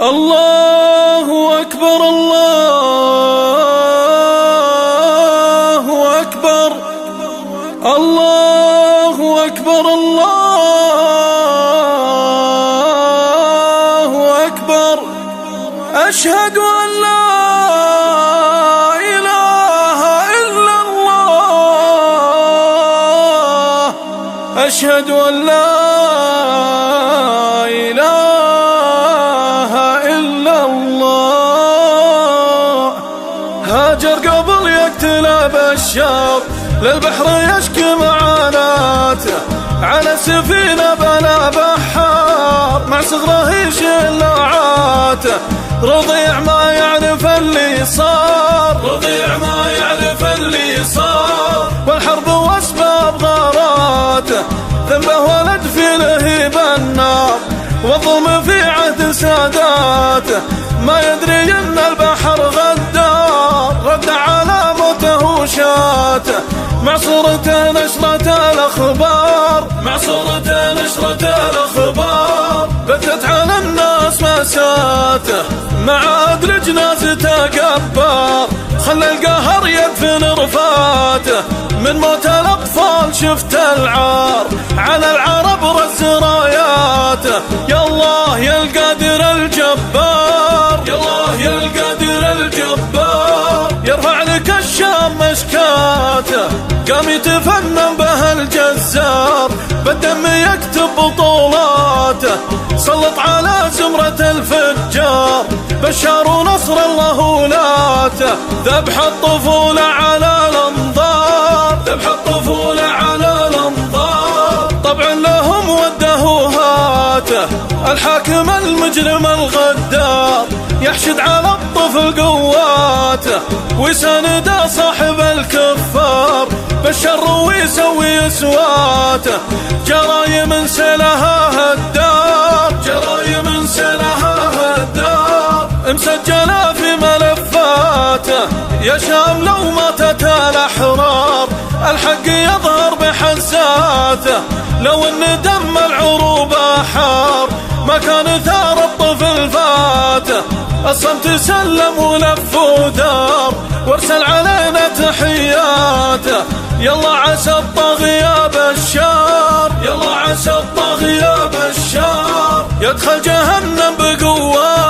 الله أكبر الله أكبر الله أكبر الله أكبر. أشهد أن لا إله إلا الله. أشهد أن لا إله إلا الله. هاجر قبل يقتل بشار للبحر يشكي معاناته، على سفينة بلا بحار مع صغره يشيل لوعاته. رضيع ما يعرف اللي صار، رضيع ما يعرف اللي صار، والحرب واسباب غاراته. ذنبه ولد في لهيب النار، والظلم في عهد ساداته. ما يدري ان البحر غدار، رد على موته وشاته. معصورته نشرة الأخبار، معصورته نشرة الأخبار. بثت على الناس مساته، مع عدل جنازته قبار. خلى القهر يدفن رفاته، من موت الأطفال شفت العار. على العرب رز راياته، يا الله يا القادر الجبار، يا الله يا القادر الجبار. يرفع لك الشام مشكاته، قام يتفنن به الجزار. بالدم يكتب بطولاته، سلط على زمرة الفجار. بشار ونصر الله ولاته، ذبح الطفولة على الأنظار، ذبح الطفولة على الأنظار. طبع لهم وده هاته، الحاكم المجرم الغدار. يحشد على الطفل قواته، ويساند صاحب الكفار. بالشر ويسوي اسواته، جرايم سلها هالدار، جرايم سلها هالدار. مسجلة في ملفاته، يا شام لو ماتت الأحرار. الحق يظهر بحساته، لو ان دم العروبة حار. ما كان ثار الطفل فاته، الصمت سلم ولف ودار. وارسل علينا تحياته، يلا عسى الطاغي يا بشار، يلا عسى الطاغي يا بشار. يدخل جهنم بقوة